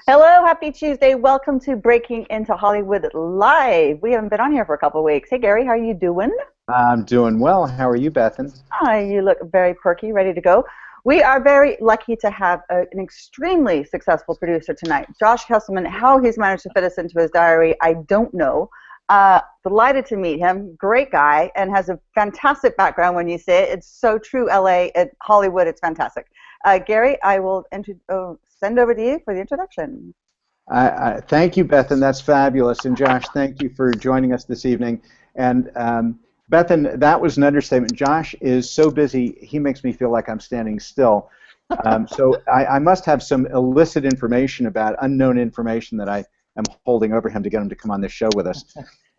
Hello, happy Tuesday. Welcome to Breaking into Hollywood Live. We haven't been on here for a couple of weeks. Hey, Gary, how are you doing? I'm doing well. How are you, Bethan? You look very perky, ready to go. We are very lucky to have an extremely successful producer tonight. Josh Kesselman, how he's managed to fit us into his diary, I don't know. Delighted to meet him. Great guy, and has a fantastic background when you say it. It's so true, LA, Hollywood, it's fantastic. Gary, I will send over to you for the introduction. Thank you, Bethan. That's fabulous. And Josh, thank you for joining us this evening. And Bethan, that was an understatement. Josh is so busy, he makes me feel like I'm standing still. So I must have some illicit information about unknown information that I am holding over him to get him to come on this show with us.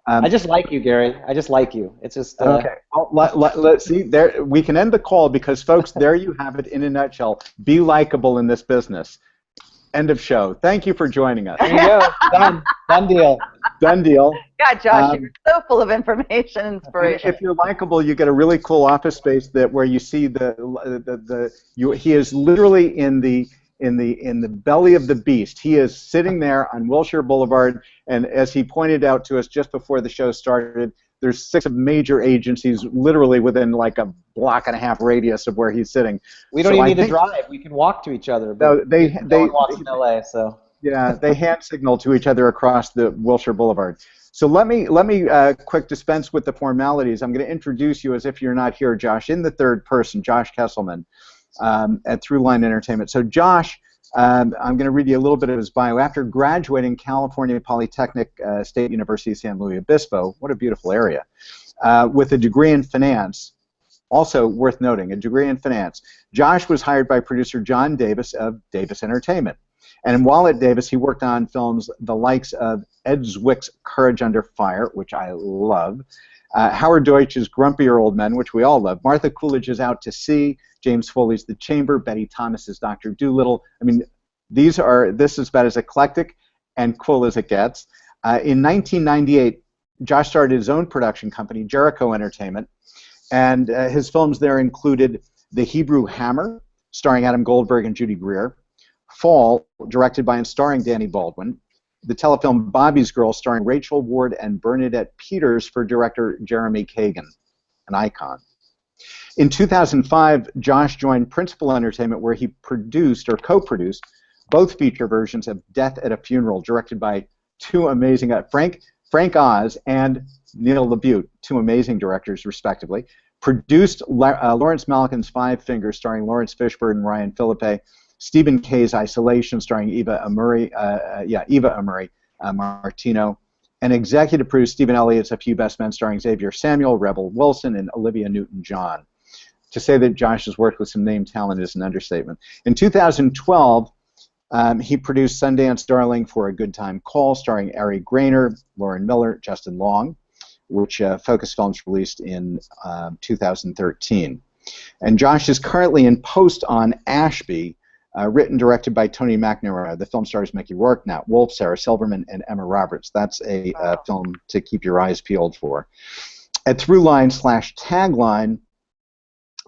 I just like you, Gary. I just like you. It's just okay. Well, let's see. There, we can end the call because, folks, there you have it in a nutshell. Be likable in this business. End of show. Thank you for joining us. There you go. Done deal. Done deal. God, Josh, you're so full of information and inspiration. If you're likable, you get a really cool office space where you see he is literally in the belly of the beast. He is sitting there on Wilshire Boulevard, and as he pointed out to us just before the show started, there's 6 major agencies literally within like a block and a half radius of where he's sitting. We don't even need to drive. We can walk to each other. No, they walk in LA, so. Yeah, they hand signal to each other across the Wilshire Boulevard. So let me quick dispense with the formalities. I'm going to introduce you as if you're not here, Josh, in the third person, Josh Kesselman at Throughline Entertainment. So Josh, I'm going to read you a little bit of his bio. After graduating California Polytechnic State University San Luis Obispo, what a beautiful area, with a degree in finance, also worth noting, a degree in finance, Josh was hired by producer John Davis of Davis Entertainment. And while at Davis, he worked on films the likes of Ed Zwick's Courage Under Fire, which I love, Howard Deutsch's Grumpier Old Men, which we all love, Martha Coolidge's Out to Sea, James Foley's The Chamber, Betty Thomas's Dr. Dolittle. I mean, this is about as eclectic and cool as it gets. In 1998, Josh started his own production company, Jericho Entertainment, and his films there included The Hebrew Hammer, starring Adam Goldberg and Judy Greer, Fall, directed by and starring Danny Baldwin, the telefilm Bobby's Girl, starring Rachel Ward and Bernadette Peters for director Jeremy Kagan, an icon. In 2005, Josh joined Principal Entertainment, where he produced or co-produced both feature versions of Death at a Funeral, directed by 2 amazing Frank Oz and Neil LaBute, 2 amazing directors, respectively. Produced Lawrence Malkin's Five Fingers, starring Lawrence Fishburne and Ryan Philippe. Stephen Kay's Isolation, starring Eva Amuri Martino, and executive produced Stephen Elliott's A Few Best Men, starring Xavier Samuel, Rebel Wilson, and Olivia Newton-John. To say that Josh has worked with some name talent is an understatement. In 2012, he produced Sundance Darling for a Good Time Call, starring Ari Grainer, Lauren Miller, Justin Long, which Focus Films released in 2013. And Josh is currently in post on Ashby, written, directed by Tony McNamara. The film stars Mickey Rourke, Nat Wolff, Sarah Silverman, and Emma Roberts. That's a film to keep your eyes peeled for. At Throughline/Tagline,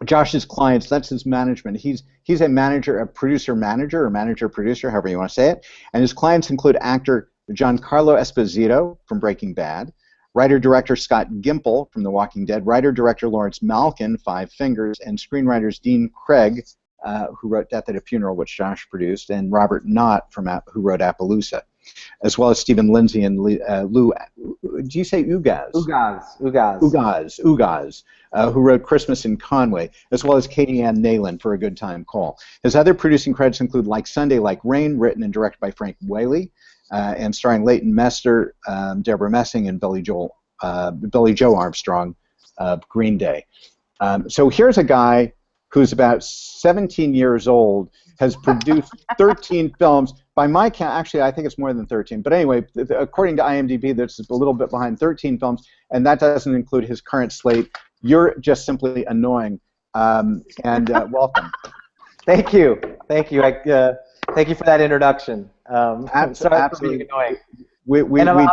Josh's clients, that's his management. He's a manager, a producer-manager, or manager-producer, however you want to say it. And his clients include actor Giancarlo Esposito from Breaking Bad, writer-director Scott Gimple from The Walking Dead, writer-director Lawrence Malkin, Five Fingers, and screenwriters Dean Craig, who wrote Death at a Funeral, which Josh produced, and Robert Knott, who wrote Appaloosa, as well as Stephen Lindsay and Lou, do you say Ugaz? Ugaz, who wrote Christmas in Conway, as well as Katie Ann Nayland for A Good Time Call. His other producing credits include Like Sunday, Like Rain, written and directed by Frank Whaley, and starring Leighton Meester, Deborah Messing, and Billy Joe Armstrong of Green Day. So here's a guy who's about 17 years old, has produced 13 films. By my count, actually, I think it's more than 13. But anyway, according to IMDb, that's a little bit behind 13 films, and that doesn't include his current slate. You're just simply annoying, and welcome. Thank you. Thank you. Thank you for that introduction. Sorry for being annoying.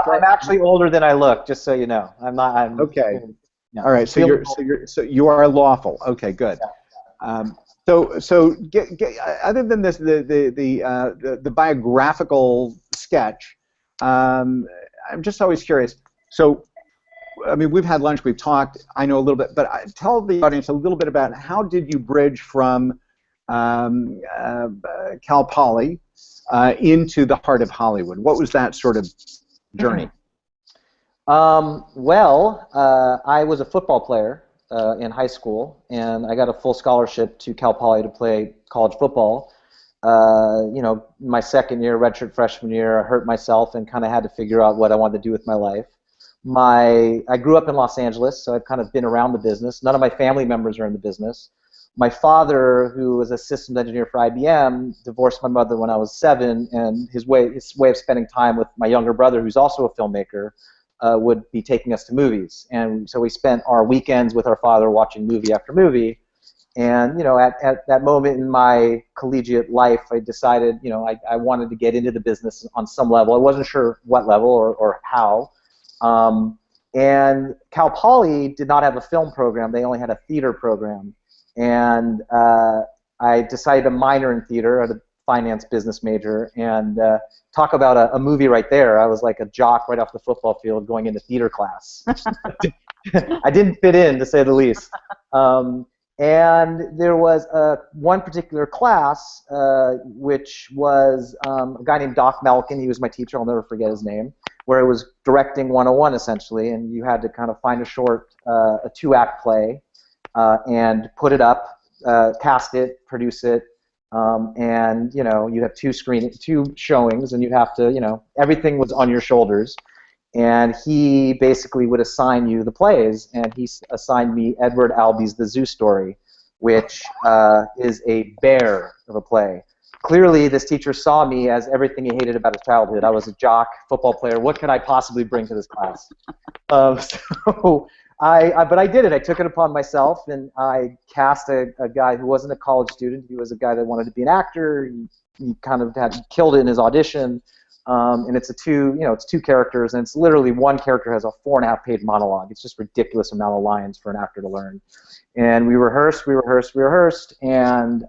I'm actually older than I look, just so you know. I'm not. Okay. No, all right. So you are lawful. Okay. Good. Other than this, the biographical sketch, I'm just always curious. So, I mean, we've had lunch, we've talked. I know a little bit, but tell the audience a little bit about how did you bridge from Cal Poly into the heart of Hollywood? What was that sort of journey? Well, I was a football player in high school, and I got a full scholarship to Cal Poly to play college football. You know, my second year, redshirt freshman year, I hurt myself and kind of had to figure out what I wanted to do with my life. I grew up in Los Angeles, so I've kind of been around the business. None of my family members are in the business. My father, who was a systems engineer for IBM, divorced my mother when I was 7, and his way of spending time with my younger brother, who's also a filmmaker, would be taking us to movies. And so we spent our weekends with our father watching movie after movie. And, you know, at that moment in my collegiate life, I decided, you know, I wanted to get into the business on some level. I wasn't sure what level or how. And Cal Poly did not have a film program. They only had a theater program. And I decided to minor in theater at a finance business major, and talk about a movie right there. I was like a jock right off the football field going into theater class. I didn't fit in, to say the least. And there was one particular class, which was a guy named Doc Malkin. He was my teacher. I'll never forget his name, where it was directing 101, essentially, and you had to kind of find a short, a 2-act play, and put it up, cast it, produce it, and, you know, you have 2 showings, and you'd have to, you know, everything was on your shoulders. And he basically would assign you the plays, and he assigned me Edward Albee's The Zoo Story, which is a bear of a play. Clearly, this teacher saw me as everything he hated about his childhood. I was a jock, football player. What could I possibly bring to this class? But I did it. I took it upon myself, and I cast a guy who wasn't a college student. He was a guy that wanted to be an actor. He kind of had killed it in his audition. And it's it's 2 characters, and it's literally one character has a 4.5-page monologue. It's just ridiculous amount of lines for an actor to learn. And we rehearsed, and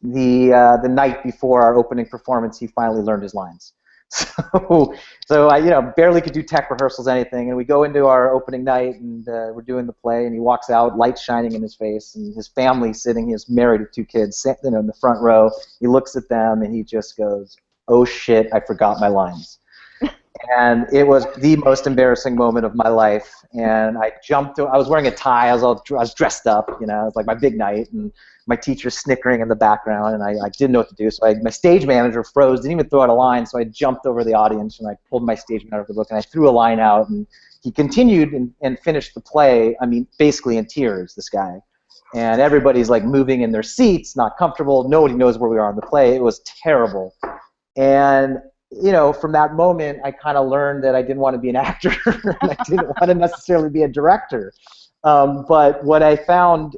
the night before our opening performance, he finally learned his lines. So I barely could do tech rehearsals, anything, and we go into our opening night, and we're doing the play, and he walks out, lights shining in his face, and his family sitting. He was married with 2 kids, in the front row. He looks at them, and he just goes, "Oh shit, I forgot my lines." And it was the most embarrassing moment of my life. And I jumped. I was wearing a tie. I was dressed up. It was like my big night. And my teacher's snickering in the background. And I didn't know what to do. So my stage manager froze. Didn't even throw out a line. So I jumped over the audience and I pulled my stage manager out of the book and I threw a line out. And he continued and finished the play. I mean, basically in tears. This guy. And everybody's like moving in their seats, not comfortable. Nobody knows where we are in the play. It was terrible. And from that moment, I kind of learned that I didn't want to be an actor, and I didn't want to necessarily be a director. But what I found,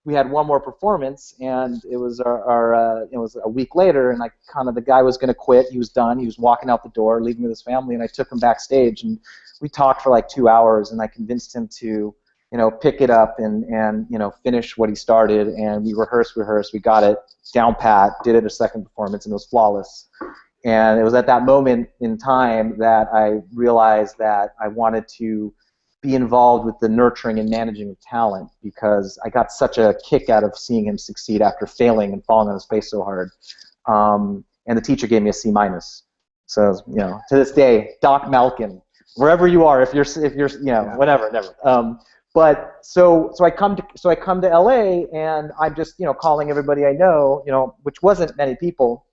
we had one more performance, and it was it was a week later, and the guy was going to quit. He was done. He was walking out the door, leaving with his family, and I took him backstage, and we talked for like 2 hours, and I convinced him to, pick it up and finish what he started, and we rehearsed, we got it down pat, did it a second performance, and it was flawless. And it was at that moment in time that I realized that I wanted to be involved with the nurturing and managing of talent, because I got such a kick out of seeing him succeed after failing and falling on his face so hard. And the teacher gave me a C-. So, to this day, Doc Malkin, wherever you are, if you're whatever, never. But so I come to LA, and I'm just calling everybody I know, which wasn't many people.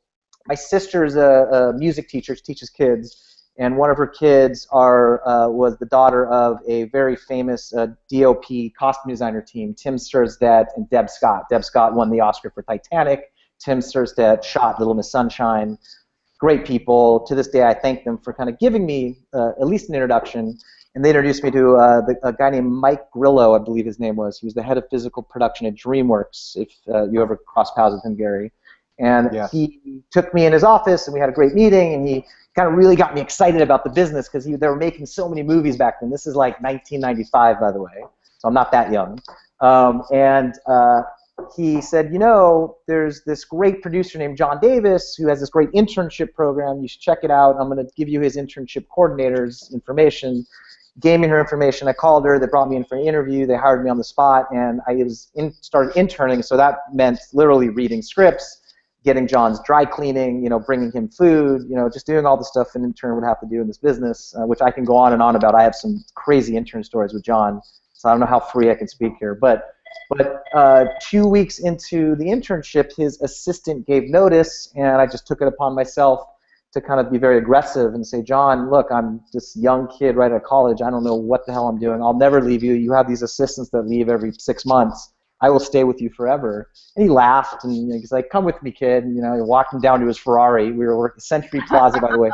My sister's a music teacher. She teaches kids, and one of her kids was the daughter of a very famous DOP costume designer team, Tim Sturstedt and Deb Scott. Deb Scott won the Oscar for Titanic. Tim Sturstedt shot Little Miss Sunshine. Great people. To this day, I thank them for kind of giving me at least an introduction. And they introduced me to a guy named Mike Grillo, I believe his name was. He was the head of physical production at DreamWorks, if you ever cross paths with him, Gary. And yes. He took me in his office, and we had a great meeting, and he kind of really got me excited about the business, because they were making so many movies back then. This is like 1995, by the way, so I'm not that young. And he said, you know, there's this great producer named John Davis who has this great internship program. You should check it out. I'm going to give you his internship coordinator's information. Gave me her information. I called her. They brought me in for an interview. They hired me on the spot, and I started interning. So that meant literally reading scripts, getting John's dry cleaning, you know, bringing him food, you know, just doing all the stuff an intern would have to do in this business, which I can go on and on about. I have some crazy intern stories with John, so I don't know how free I can speak here. But 2 weeks into the internship, his assistant gave notice, and I just took it upon myself to kind of be very aggressive and say, John, look, I'm this young kid right out of college. I don't know what the hell I'm doing. I'll never leave you. You have these assistants that leave every 6 months. I will stay with you forever. And he laughed, and he's like, come with me, kid. And, you know, he walked him down to his Ferrari. We were working Century Plaza, by the way.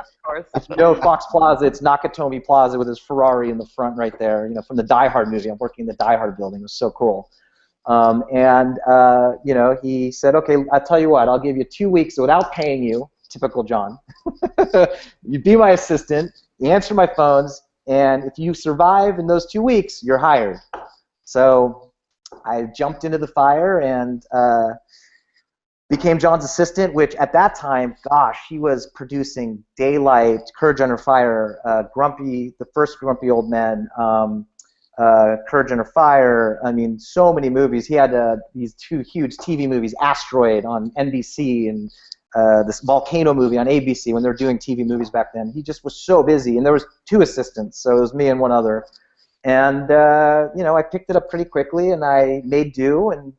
If you know Fox Plaza, it's Nakatomi Plaza with his Ferrari in the front right there, you know, from the Die Hard movie. I'm working in the Die Hard building. It was so cool. You know, he said, okay, I'll tell you what, I'll give you 2 weeks without paying you, typical John. You be my assistant, you answer my phones, and if you survive in those 2 weeks, you're hired. So I jumped into the fire and became John's assistant, which at that time, gosh, he was producing Daylight, Courage Under Fire, Grumpy, the first Grumpy Old Men, Courage Under Fire. I mean, so many movies. He had these 2 huge TV movies, Asteroid on NBC and this Volcano movie on ABC when they were doing TV movies back then. He just was so busy, and there was 2 assistants, so it was me and one other. And you know, I picked it up pretty quickly, and I made do, and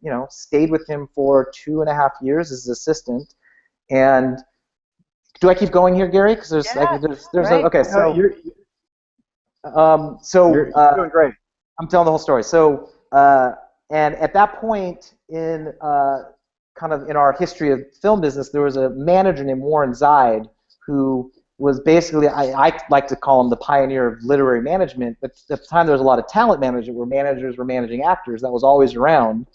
you know, stayed with him for 2.5 years as his assistant. And do I keep going here, Gary? Because there's right. Okay, so you're doing great. I'm telling the whole story. So and at that point in kind of in our history of film business, there was a manager named Warren Zide who was basically, I like to call him the pioneer of literary management. But at the time, there was a lot of talent management where managers were managing actors. That was always around.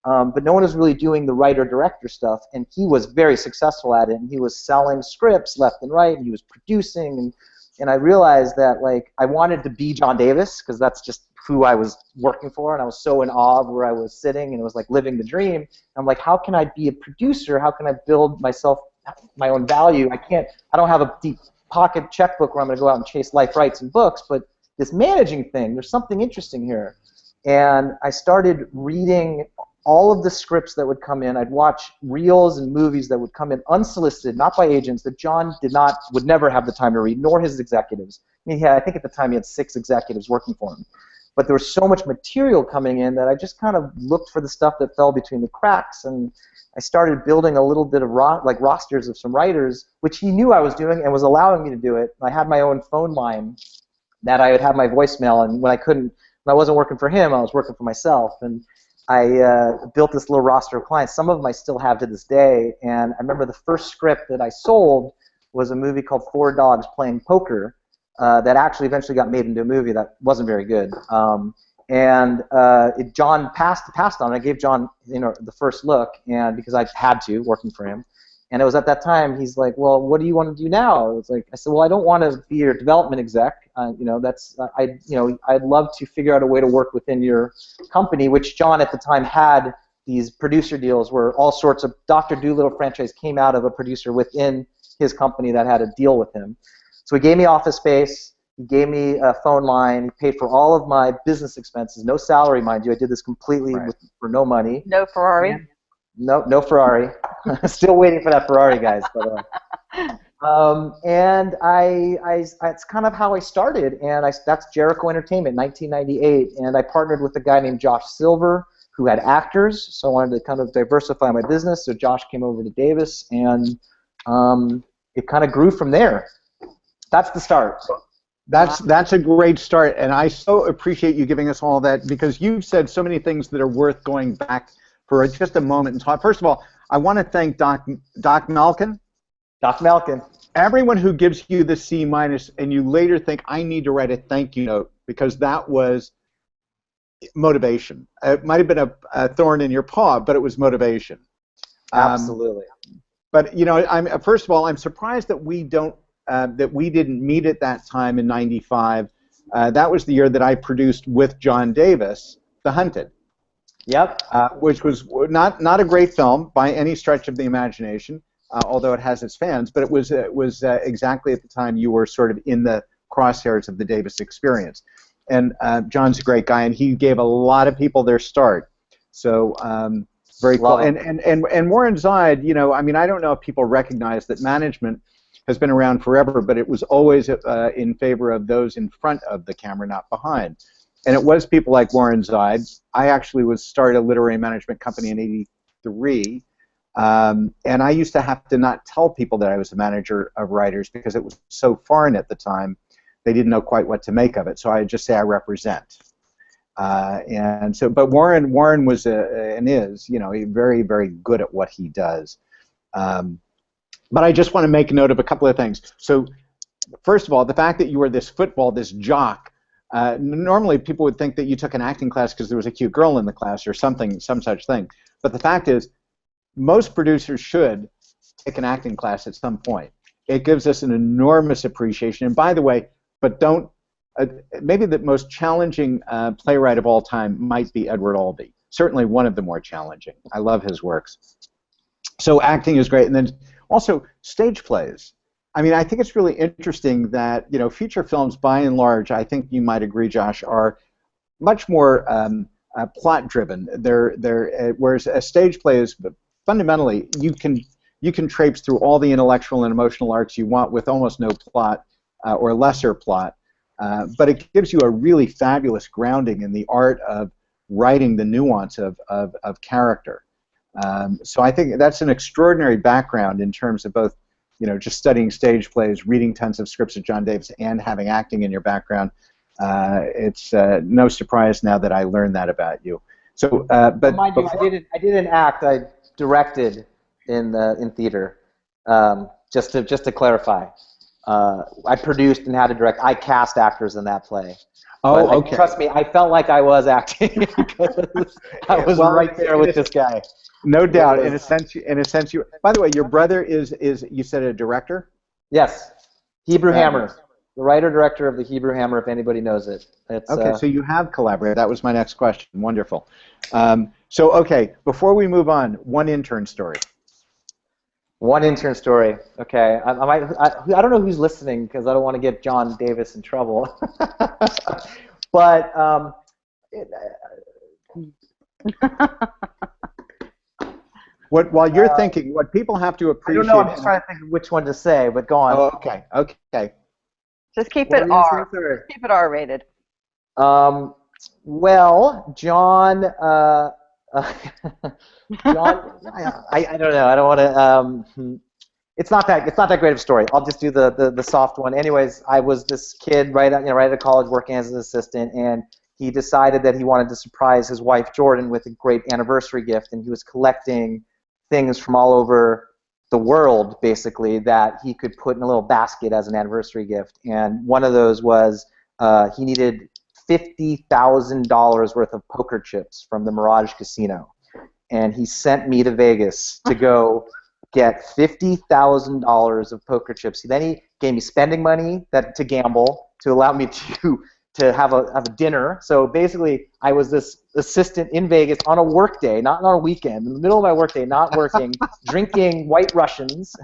But no one was really doing the writer-director stuff, and he was very successful at it. And he was selling scripts left and right, and he was producing. And I realized that, like, I wanted to be John Davis because that's just who I was working for, and I was so in awe of where I was sitting, and it was like living the dream. And I'm like, how can I be a producer? How can I build myself my own value? I don't have a deep pocket checkbook where I'm going to go out and chase life rights and books, but this managing thing, there's something interesting here. And I started reading all of the scripts that would come in. I'd watch reels and movies that would come in unsolicited, not by agents, that John would never have the time to read, nor his executives. I mean, I think at the time he had 6 executives working for him. But there was so much material coming in that I just kind of looked for the stuff that fell between the cracks, and I started building a little bit of rosters of some writers, which he knew I was doing and was allowing me to do it. I had my own phone line that I would have my voicemail, and when I wasn't working for him, I was working for myself. And I built this little roster of clients. Some of them I still have to this day. And I remember the first script that I sold was a movie called 4 Dogs Playing Poker that actually eventually got made into a movie that wasn't very good. John passed on it. I gave John, you know, the first look, and because I had to, working for him. And it was at that time he's like, well, what do you want to do now? I said, well, I don't want to be your development exec. You know, I'd love to figure out a way to work within your company, which John at the time had these producer deals where all sorts of Dr. Dolittle franchise came out of a producer within his company that had a deal with him. So he gave me office space. He gave me a phone line. He paid for all of my business expenses. No salary, mind you. I did this completely for no money. No Ferrari. No Ferrari. Still waiting for that Ferrari, guys. But, and it's kind of how I started, and that's Jericho Entertainment, 1998, and I partnered with a guy named Josh Silver, who had actors, so I wanted to kind of diversify my business, so Josh came over to Davis, and it kind of grew from there. That's the start. That's a great start, and I so appreciate you giving us all that, because you've said so many things that are worth going back for just a moment and talk. First of all, I want to thank Doc Malkin. Doc Malkin. Everyone who gives you the C- and you later think, I need to write a thank you note, because that was motivation. It might have been a thorn in your paw, but it was motivation. Absolutely. But you know, first of all, I'm surprised that we didn't meet at that time in '95. That was the year that I produced with John Davis. The Hunted. Yep. Which was not a great film by any stretch of the imagination, although it has its fans. But it was exactly at the time you were sort of in the crosshairs of the Davis experience. And John's a great guy, and he gave a lot of people their start. So very cool. And Warren Zide, you know, I mean, I don't know if people recognize that management has been around forever, but it was always in favor of those in front of the camera, not behind. And it was people like Warren Zide. I actually started a literary management company in '83, and I used to have to not tell people that I was a manager of writers because it was so foreign at the time. They didn't know quite what to make of it, so I'd just say I represent. And so, but Warren was and is, you know, very, very good at what he does. But I just want to make a note of a couple of things. So, first of all, the fact that you were this jock. Normally, people would think that you took an acting class because there was a cute girl in the class or some such thing. But the fact is, most producers should take an acting class at some point. It gives us an enormous appreciation. And by the way, but don't. Maybe the most challenging playwright of all time might be Edward Albee. Certainly one of the more challenging. I love his works. So acting is great, and then also stage plays. I mean, I think it's really interesting that, you know, feature films, by and large, I think you might agree, Josh, are much more plot-driven. Whereas a stage play is fundamentally you can traipse through all the intellectual and emotional arcs you want with almost no plot or lesser plot, but it gives you a really fabulous grounding in the art of writing the nuance of character. So I think that's an extraordinary background in terms of both, you know, just studying stage plays, reading tons of scripts of John Davis, and having acting in your background. It's no surprise now that I learned that about you. So, but mind you, I didn't act. I directed in theater. Just to clarify, I produced and had to direct. I cast actors in that play. Oh, but okay. Trust me, I felt like I was acting because I was right there with this guy. No doubt. In a sense, you. By the way, your brother is you said a director? Yes, Hebrew Hammer, the writer-director of the Hebrew Hammer. If anybody knows it. It's, okay, so you have collaborated. That was my next question. Wonderful. So, okay, before we move on, one intern story. One intern story. Okay, I don't know who's listening because I don't want to get John Davis in trouble. But while you're thinking, what people have to appreciate. I don't know. I'm just trying to think of which one to say, but go on. Oh, okay. Okay. Just keep it R. Keep it R-rated. Well, John. John, I don't know. I don't want to. It's not that great of a story. I'll just do the soft one. Anyways, I was this kid right out of college working as an assistant, and he decided that he wanted to surprise his wife Jordan with a great anniversary gift, and he was collecting things from all over the world, basically, that he could put in a little basket as an anniversary gift. And one of those was he needed $50,000 worth of poker chips from the Mirage Casino. And he sent me to Vegas to go get $50,000 of poker chips. Then he gave me spending money to gamble to allow me to have a dinner. So basically, I was this assistant in Vegas on a work day, not on a weekend, in the middle of my work day, not working, drinking White Russians,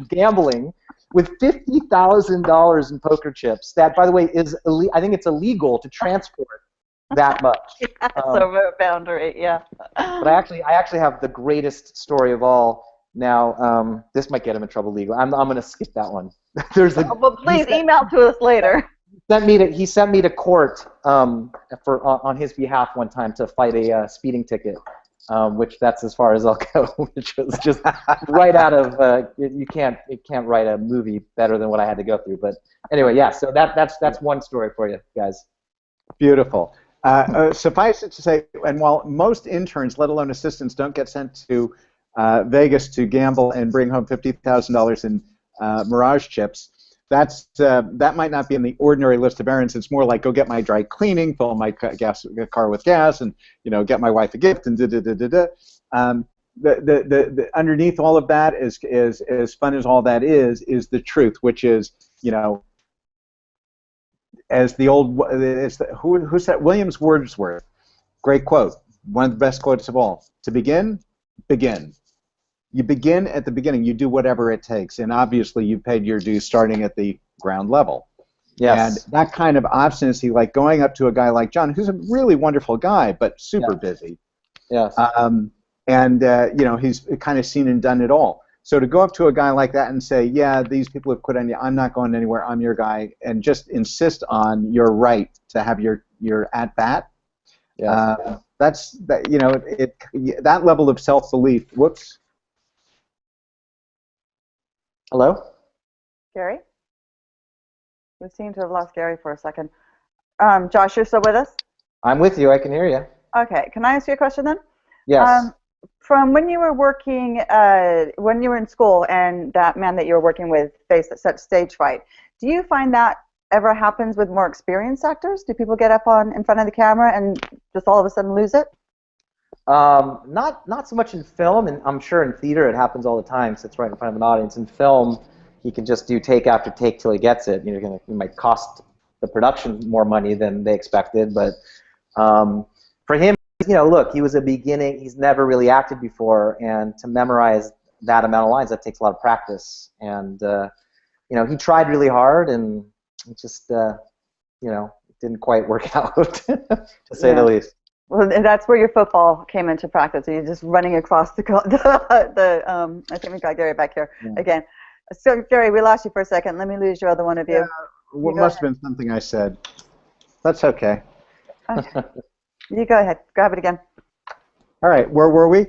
gambling, with $50,000 in poker chips. That, by the way, I think it's illegal to transport that much. Yeah, it's over a boundary, yeah. But I actually have the greatest story of all. Now, this might get him in trouble legally. I'm going to skip that one. Well, please email to us later. He sent me to court on his behalf one time to fight a speeding ticket, which that's as far as I'll go. Which was just right out of you can't write a movie better than what I had to go through. But anyway, yeah. So that's one story for you guys. Beautiful. Suffice it to say, and while most interns, let alone assistants, don't get sent to Vegas to gamble and bring home $50,000 in Mirage chips, that might not be in the ordinary list of errands. It's more like go get my dry cleaning, fill my car with gas, and get my wife a gift, and the underneath all of that is as fun as all that is the truth, which is as who said Williams Wordsworth Great quote. One of the best quotes of all. To begin, begin. You begin at the beginning. You do whatever it takes. And obviously you paid your dues starting at the ground level. Yes. And that kind of obstinacy, like going up to a guy like John, who's a really wonderful guy, but super busy. Yes. You know, he's kind of seen and done it all. So to go up to a guy like that and say, yeah, these people have quit on you, I'm not going anywhere, I'm your guy, and just insist on your right to have your at-bat, Yes. that's, that, you know, that level of self-belief, whoops. Hello? Gary? We seem to have lost Gary for a second. Josh, you're still with us? I'm with you. I can hear you. Okay. Can I ask you a question then? Yes. From when you were working, when you were in school and that man that you were working with faced such stage fright, do you find that ever happens with more experienced actors? Do people get up in front of the camera and just all of a sudden lose it? Not so much in film, and I'm sure in theater it happens all the time. Sits right in front of an audience. In film, he can just do take after take till he gets it. You know, it might cost the production more money than they expected, but for him, you know, look, he was a beginning. He's never really acted before, and to memorize that amount of lines, that takes a lot of practice. And you know, he tried really hard, and it just, you know, it didn't quite work out, to say the least. Well, that's where your football came into practice. So you're just running across I think we got Gary back here again. So, Gary, we lost you for a second. Let me lose your other one of you. Yeah, well, must have been something I said. That's okay. Okay. You go ahead. Grab it again. All right. Where were we?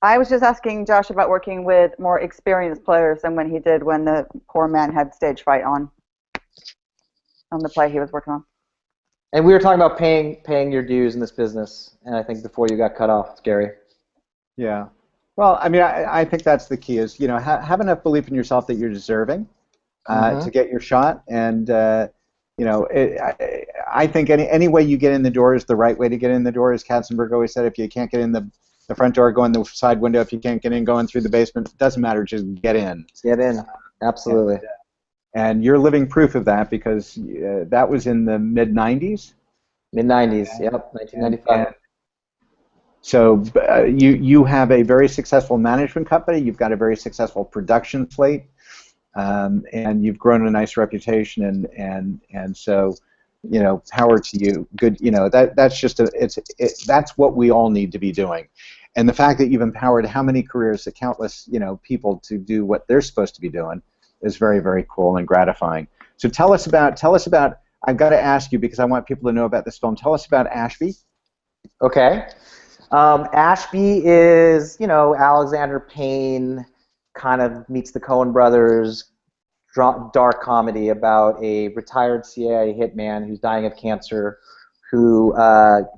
I was just asking Josh about working with more experienced players than when he did when the poor man had stage fright on the play he was working on. And we were talking about paying your dues in this business, and I think before you got cut off, Gary. Yeah. Well, I mean, I think that's the key is, you know, have enough belief in yourself that you're deserving to get your shot. And, you know, I think any way you get in the door is the right way to get in the door. As Katzenberg always said, if you can't get in the front door, go in the side window. If you can't get in, go in through the basement. It doesn't matter. Just get in. Get in. Absolutely. And you're living proof of that because that was in the mid-'90s? Mid-'90s, yep, 1995. So you have a very successful management company. You've got a very successful production slate, and you've grown a nice reputation. And so, you know, power to you. Good. You know, that's just that's what we all need to be doing. And the fact that you've empowered how many careers, that countless, you know, people to do what they're supposed to be doing, is very, very cool and gratifying. So tell us about. I've got to ask you because I want people to know about this film. Tell us about Ashby. Okay. Ashby is, you know, Alexander Payne kind of meets the Coen brothers, dark comedy about a retired CIA hitman who's dying of cancer, who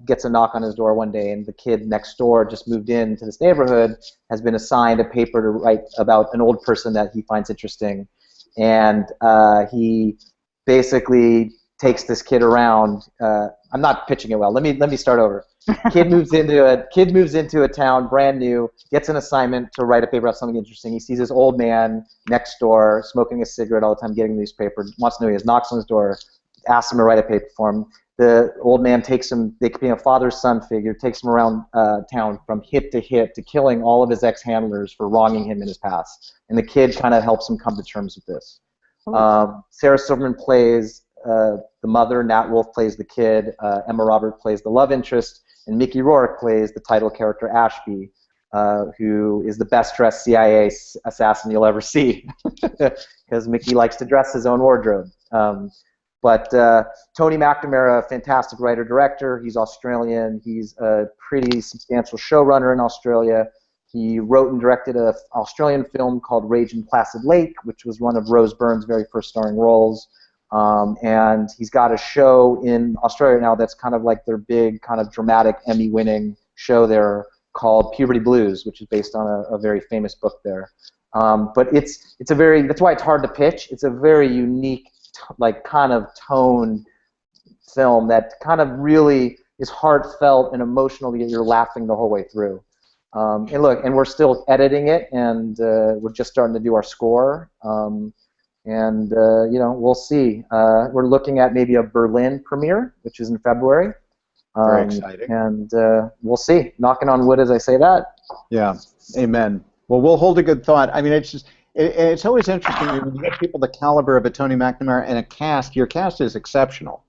gets a knock on his door one day, and the kid next door just moved into this neighborhood, has been assigned a paper to write about an old person that he finds interesting, and he basically takes this kid around. I'm not pitching it well. Let me start over. Kid moves into a town, brand new, gets an assignment to write a paper about something interesting. He sees this old man next door smoking a cigarette all the time, getting a newspaper, wants to know who he is, knocks on his door, asks him to write a paper for him. The old man takes him, they being a father-son figure, takes him around town from hit to killing all of his ex-handlers for wronging him in his past. And the kid kind of helps him come to terms with this. Sarah Silverman plays the mother, Nat Wolff plays the kid, Emma Robert plays the love interest, and Mickey Rourke plays the title character Ashby, who is the best-dressed CIA assassin you'll ever see, because Mickey likes to dress his own wardrobe. But Tony McNamara, a fantastic writer-director. He's Australian. He's a pretty substantial showrunner in Australia. He wrote and directed an Australian film called Rage in Placid Lake, which was one of Rose Byrne's very first starring roles. And he's got a show in Australia now that's kind of like their big kind of dramatic Emmy-winning show there called Puberty Blues, which is based on a very famous book there. But it's a very, that's why it's hard to pitch. It's a very unique, like kind of toned film that kind of really is heartfelt and emotional, yet you're laughing the whole way through. And look, and we're still editing it, and we're just starting to do our score. And you know, we'll see. We're looking at maybe a Berlin premiere, which is in February, Very exciting. And we'll see. Knocking on wood as I say that. Yeah, amen. Well, we'll hold a good thought. I mean, it's just it's always interesting when you get people the caliber of a Tony McNamara and a cast. Your cast is exceptional.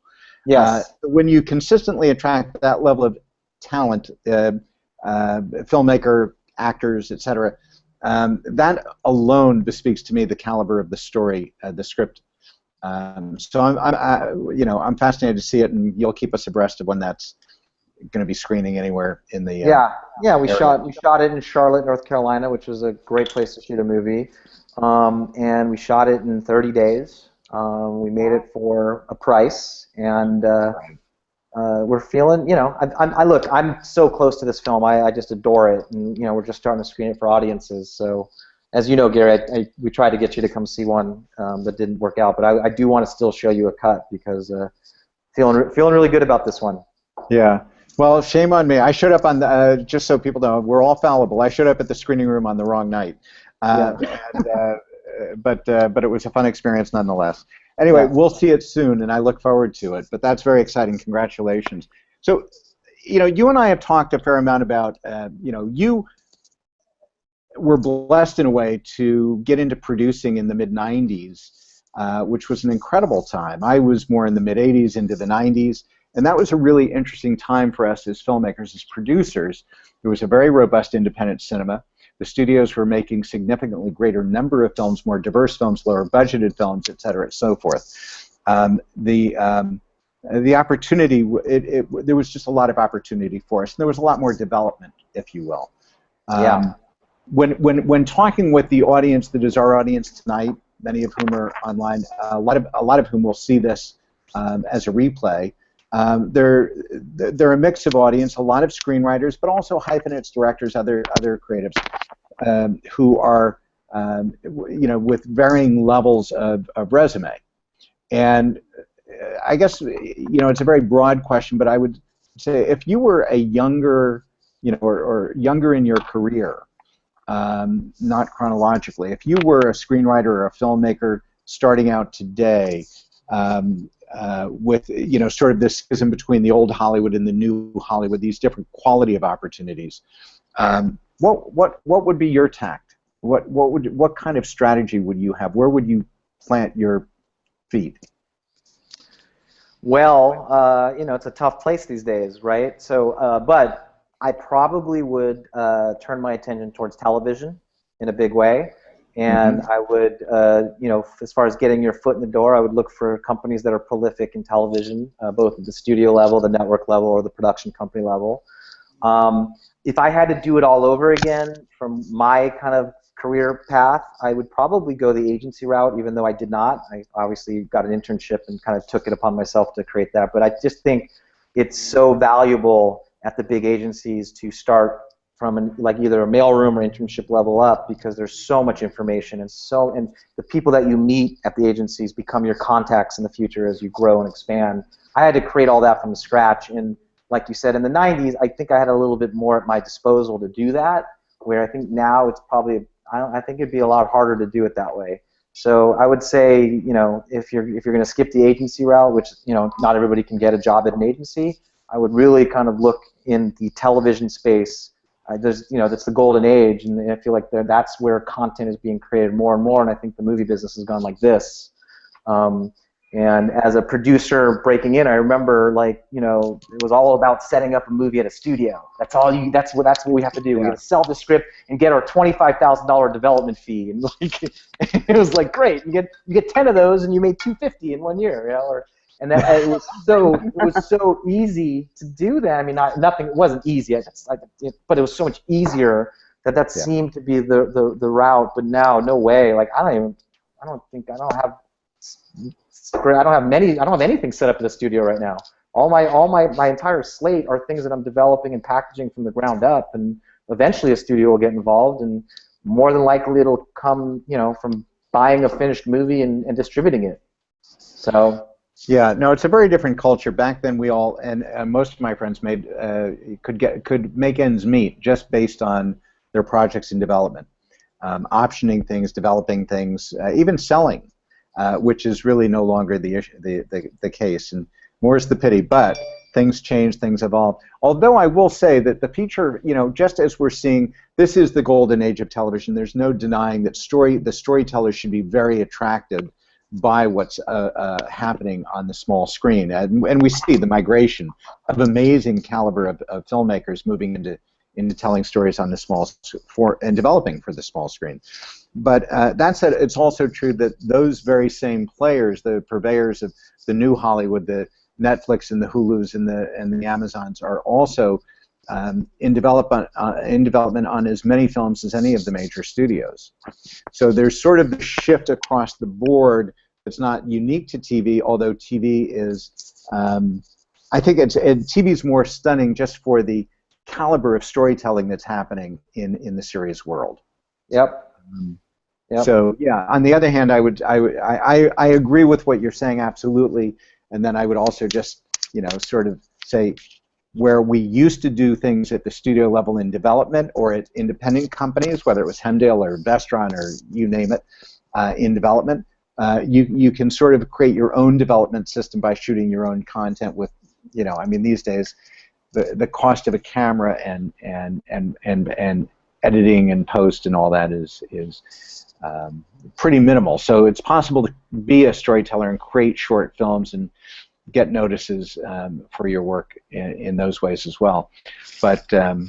Yes. When you consistently attract that level of talent, filmmaker, actors, etc., that alone bespeaks to me the caliber of the story, the script. So I'm fascinated to see it, and you'll keep us abreast of when that's going to be screening anywhere in the yeah. We area. shot it in Charlotte, North Carolina, which was a great place to shoot a movie, and we shot it in 30 days. We made it for a price, and we're feeling, I'm so close to this film. I just adore it, and we're just starting to screen it for audiences. So, as you know, Gary, we tried to get you to come see one that didn't work out, but I do want to still show you a cut because feeling really good about this one. Yeah. Well, shame on me. I showed up on the just so people know, we're all fallible. I showed up at the screening room on the wrong night, but it was a fun experience nonetheless. Anyway, we'll see it soon, and I look forward to it. But that's very exciting. Congratulations. So, you and I have talked a fair amount about, you were blessed in a way to get into producing in the mid-'90s, which was an incredible time. I was more in the mid-'80s into the '90s. And that was a really interesting time for us as filmmakers, as producers. There was a very robust independent cinema. The studios were making significantly greater number of films, more diverse films, lower budgeted films, et cetera, and so forth. The opportunity, there was just a lot of opportunity for us. And there was a lot more development, if you will. When talking with the audience that is our audience tonight, many of whom are online, a lot of whom will see this as a replay. They're a mix of audience, a lot of screenwriters, but also hyphenates, directors, other creatives who are, with varying levels of resume. And I guess, it's a very broad question, but I would say if you were a younger, or younger in your career, not chronologically, if you were a screenwriter or a filmmaker starting out today, with sort of this schism between the old Hollywood and the new Hollywood, these different quality of opportunities. What would be your tact? What kind of strategy would you have? Where would you plant your feet? Well, it's a tough place these days, right? So, but I probably would turn my attention towards television in a big way. And I would, as far as getting your foot in the door, I would look for companies that are prolific in television, both at the studio level, the network level, or the production company level. If I had to do it all over again from my kind of career path, I would probably go the agency route, even though I did not. I obviously got an internship and kind of took it upon myself to create that. But I just think it's so valuable at the big agencies to start from either a mailroom or internship level up, because there's so much information and the people that you meet at the agencies become your contacts in the future as you grow and expand. I had to create all that from scratch, and like you said, in the '90s, I think I had a little bit more at my disposal to do that, where I think now it's probably, I think it'd be a lot harder to do it that way. So I would say, if you're going to skip the agency route, which not everybody can get a job at an agency, I would really kind of look in the television space. That's the golden age, and I feel like that's where content is being created more and more, and I think the movie business has gone like this. And as a producer breaking in, I remember it was all about setting up a movie at a studio. That's what we have to do. Yeah. We got to sell the script and get our $25,000 development fee, and it was like great. You get 10 of those, and you made $250 in 1 year, And it was so easy to do that. I mean, it wasn't easy, but it was so much easier that seemed to be the route. But now, no way. I don't have anything set up in the studio right now. All my entire slate are things that I'm developing and packaging from the ground up, and eventually a studio will get involved, and more than likely it'll come, from buying a finished movie and distributing it. So. Yeah, no, it's a very different culture. Back then, we all and most of my friends could make ends meet just based on their projects in development, optioning things, developing things, even selling, which is really no longer the case, and more is the pity. But things change, things evolve. Although I will say that the feature, just as we're seeing, this is the golden age of television. There's no denying that the storytellers should be very attracted by what's happening on the small screen. And we see the migration of amazing caliber of filmmakers moving into telling stories on the and developing for the small screen. But that said, it's also true that those very same players, the purveyors of the new Hollywood, the Netflix and the Hulus and the Amazons, are also in development on as many films as any of the major studios. So there's sort of the shift across the board that's not unique to TV, although TV is, I think TV is more stunning just for the caliber of storytelling that's happening in the series world. Yep. Yep. So yeah, on the other hand, I agree with what you're saying absolutely, and then I would also just sort of say where we used to do things at the studio level in development or at independent companies, whether it was Hemdale or Vestron or you name it, in development, you can sort of create your own development system by shooting your own content with, I mean these days the cost of a camera and editing and post and all that is pretty minimal. So it's possible to be a storyteller and create short films and get notices for your work in those ways as well. But all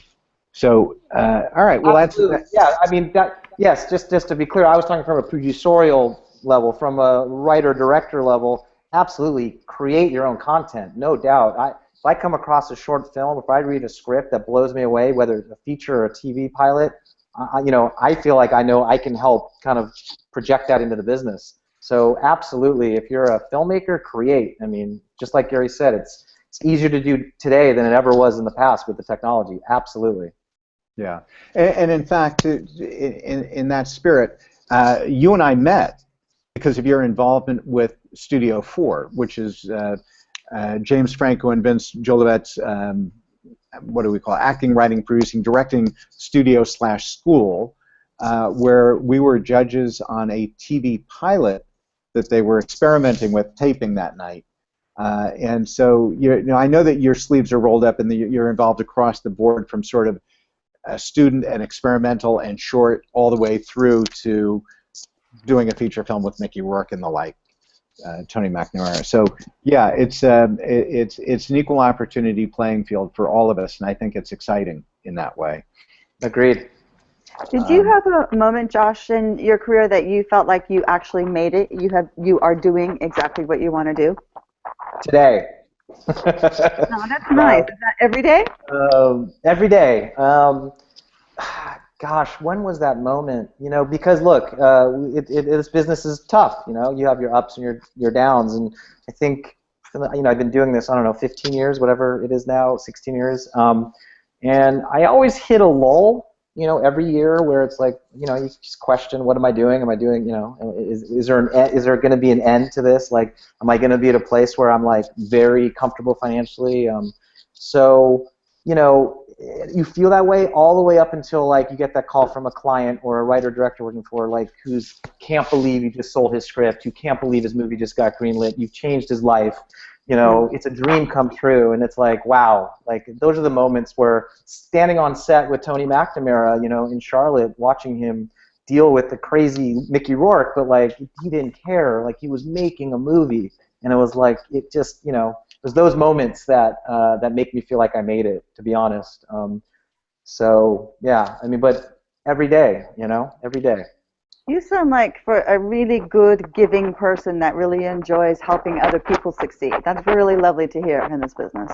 right. Well, that's yeah. I mean, yes. Just to be clear, I was talking from a producerial level, from a writer-director level. Absolutely, create your own content, no doubt. If I come across a short film, if I read a script that blows me away, whether it's a feature or a TV pilot, I feel like I know I can help kind of project that into the business. So absolutely, if you're a filmmaker, create. I mean, just like Gary said, it's easier to do today than it ever was in the past with the technology. Absolutely. Yeah, and in fact, in that spirit, you and I met because of your involvement with Studio 4, which is James Franco and Vince Jolivet's, what do we call it? Acting, writing, producing, directing studio/school, where we were judges on a TV pilot that they were experimenting with taping that night. And so, I know that your sleeves are rolled up and that you're involved across the board from sort of student and experimental and short all the way through to doing a feature film with Mickey Rourke and the like, Tony McNamara. So yeah, it's an equal opportunity playing field for all of us, and I think it's exciting in that way. Agreed. Did you have a moment, Josh, in your career that you felt like you actually made it? You are doing exactly what you want to do? Today. No, that's nice. Is that every day? Every day. Gosh, when was that moment? Because look, this business is tough. You have your ups and your downs, and I think I've been doing this, I don't know, 15 years, whatever it is now, 16 years, and I always hit a lull. Every year where it's like, you just question, what am I doing? Am I doing, is there going to be an end to this? Like, am I going to be at a place where I'm like very comfortable financially? So, you feel that way all the way up until like you get that call from a client or a writer director working for like who's can't believe you just sold his script, who can't believe his movie just got greenlit, you've changed his life. It's a dream come true, and it's like, wow, like those are the moments where standing on set with Tony McNamara, in Charlotte, watching him deal with the crazy Mickey Rourke, but like he didn't care, like he was making a movie, and it was like it just, it was those moments that that make me feel like I made it, to be honest. So yeah, I mean, but every day, every day. You sound like for a really good, giving person that really enjoys helping other people succeed. That's really lovely to hear in this business.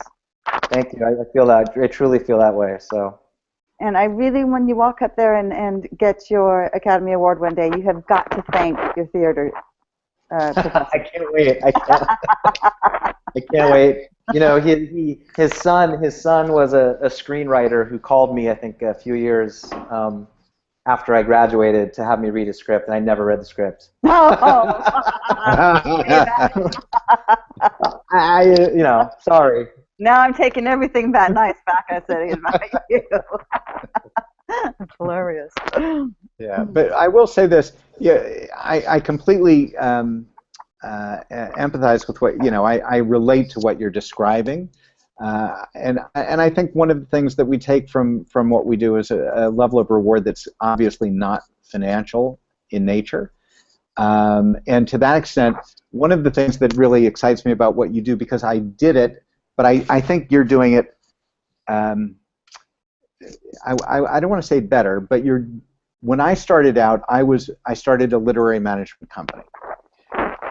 Thank you. I feel that. I truly feel that way. So. And I really, when you walk up there and get your Academy Award one day, you have got to thank your theater professor. I can't wait. I can't wait. His son was a screenwriter who called me, I think, a few years after I graduated to have me read a script, and I never read the script. Oh. Sorry. Now I'm taking everything that nice back I said about you. It's hilarious. Yeah, but I will say this. Yeah, I completely empathize with what I relate to what you're describing. And I think one of the things that we take from what we do is a level of reward that's obviously not financial in nature. And to that extent, one of the things that really excites me about what you do, because I did it, but I think you're doing it, I don't want to say better, but when I started out, I started a literary management company.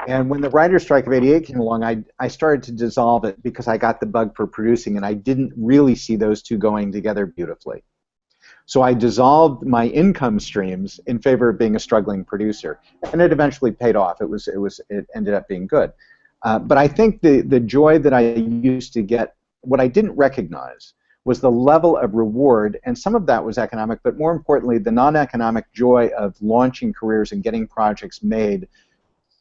And when the writer's strike of '88 came along, I started to dissolve it because I got the bug for producing, and I didn't really see those two going together beautifully. So I dissolved my income streams in favor of being a struggling producer, and it eventually paid off. It ended up being good. But I think the joy that I used to get, what I didn't recognize, was the level of reward, and some of that was economic, but more importantly, the non-economic joy of launching careers and getting projects made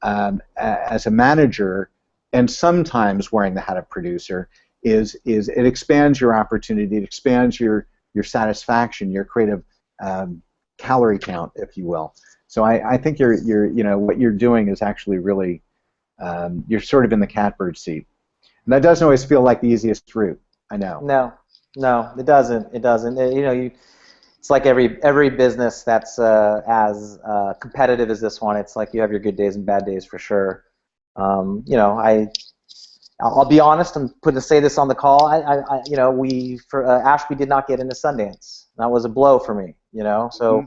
as a manager, and sometimes wearing the hat of producer, is it expands your opportunity, it expands your satisfaction, your creative calorie count, if you will. So I think what you're doing is actually really, you're sort of in the catbird seat, and that doesn't always feel like the easiest route. I know. No, it doesn't. It doesn't. It's like every business that's as competitive as this one. It's like you have your good days and bad days for sure. I'll be honest. I'm putting to say this on the call. Ashby did not get into Sundance. That was a blow for me. So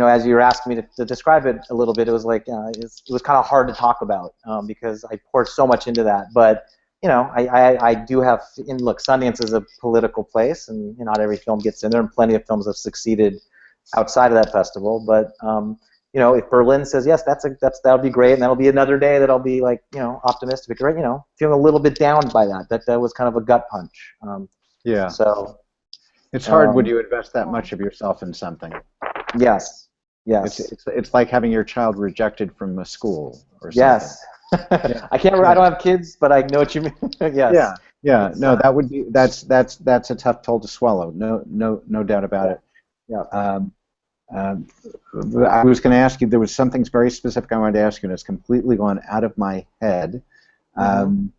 as you were asking me to describe it a little bit, it was like it was kind of hard to talk about because I poured so much into that. But I do have, and look, Sundance is a political place, and not every film gets in there, and plenty of films have succeeded outside of that festival. But if Berlin says yes, that'll be great, and that'll be another day that I'll be like, optimistic, right? Feeling a little bit down by that. That was kind of a gut punch. Yeah. So it's hard when you invest that much of yourself in something. Yes. It's like having your child rejected from a school or something. Yes. Yeah. I don't have kids, but I know what you mean. Yes. Yeah. No, that's a tough pill to swallow. No doubt about it. Yeah. I was going to ask you. There was something very specific I wanted to ask you, and it's completely gone out of my head. Film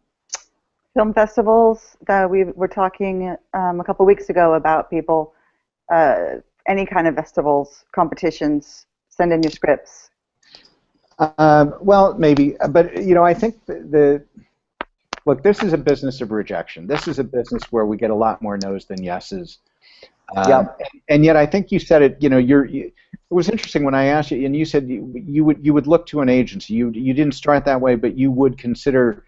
festivals. We were talking a couple weeks ago about people. Any kind of festivals, competitions. Send in your scripts. Well, maybe, but I think look, this is a business of rejection. This is a business where we get a lot more no's than yeses. And yet, I think you said it. It was interesting when I asked you, and you said you would look to an agency. You didn't start that way, but you would consider,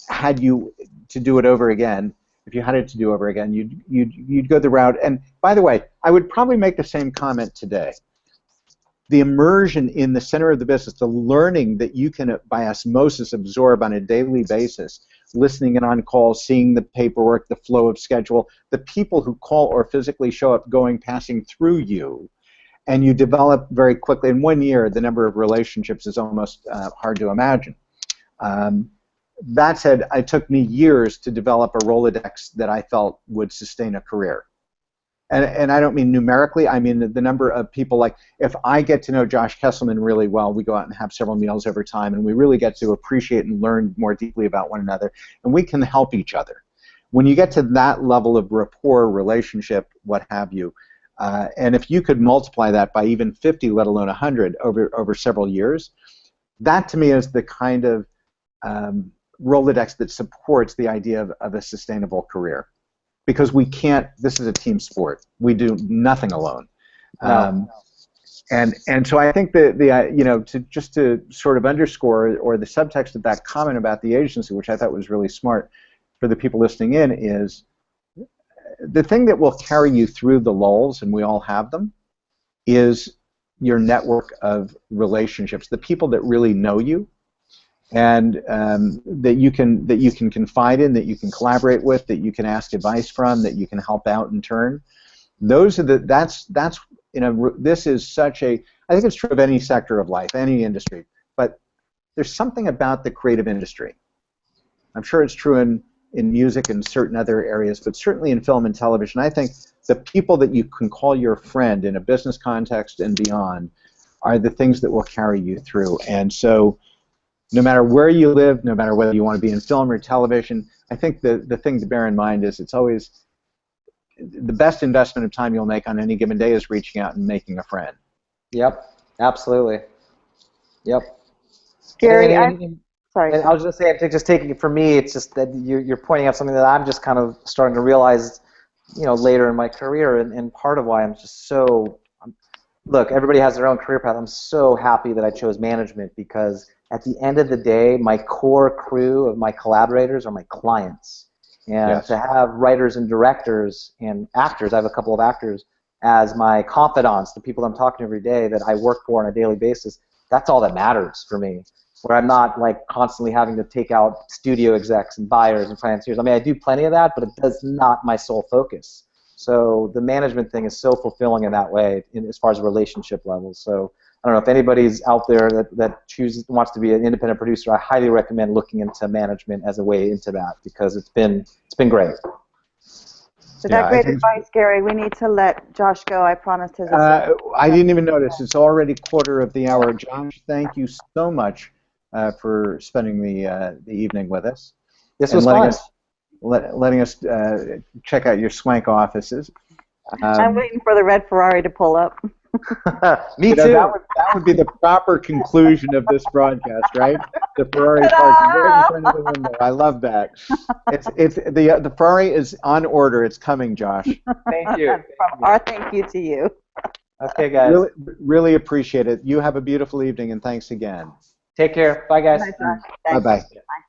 had you to do it over again, if you had it to do over again, you'd go the route. And by the way, I would probably make the same comment today. The immersion in the center of the business, the learning that you can, by osmosis, absorb on a daily basis, listening in on calls, seeing the paperwork, the flow of schedule, the people who call or physically show up, passing through you, and you develop very quickly. In 1 year, the number of relationships is almost hard to imagine. That said, it took me years to develop a Rolodex that I felt would sustain a career. And I don't mean numerically, I mean the number of people, like if I get to know Josh Kesselman really well, we go out and have several meals over time, and we really get to appreciate and learn more deeply about one another, and we can help each other. When you get to that level of rapport, relationship, what have you, and if you could multiply that by even 50, let alone 100 over several years, that to me is the kind of Rolodex that supports the idea of a sustainable career. Because we can't. This is a team sport. We do nothing alone, and so I think to sort of underscore or the subtext of that comment about the agency, which I thought was really smart for the people listening in, is the thing that will carry you through the lulls, and we all have them, is your network of relationships, the people that really know you, and that you can confide in, that you can collaborate with, that you can ask advice from, that you can help out in turn. Those are this is such a, I think it's true of any sector of life, any industry, but there's something about the creative industry. I'm sure it's true in music and certain other areas, but certainly in film and television. I think the people that you can call your friend in a business context and beyond are the things that will carry you through. And so no matter where you live, no matter whether you want to be in film or television, I think the thing to bear in mind is it's always the best investment of time you'll make on any given day is reaching out and making a friend. Yep, absolutely. Yep. Gary, sorry. And I was just saying, just taking it from me, it's just that you're pointing out something that I'm just kind of starting to realize, later in my career, and part of why I'm just so. Look, everybody has their own career path. I'm so happy that I chose management because at the end of the day, my core crew of my collaborators are my clients. And to have writers and directors and actors, I have a couple of actors, as my confidants, the people I'm talking to every day that I work for on a daily basis, that's all that matters for me. Where I'm not like constantly having to take out studio execs and buyers and financiers. I mean, I do plenty of that, but it does not my sole focus. So the management thing is so fulfilling in that way, as far as relationship levels. So I don't know if anybody's out there that wants to be an independent producer. I highly recommend looking into management as a way into that because it's been great. So that great advice, Gary. We need to let Josh go. I promised his. I didn't even notice. It's already quarter of the hour. Josh, thank you so much for spending the evening with us. This was fun. Letting us check out your swank offices. I'm waiting for the red Ferrari to pull up. Me too. That would be the proper conclusion of this broadcast, right? The Ferrari parking right in front of the window. I love that. The Ferrari is on order. It's coming, Josh. Thank you. Our thank you to you. Okay, guys. Really appreciate it. You have a beautiful evening, and thanks again. Take care. Bye, guys. Bye. Bye-bye. Bye.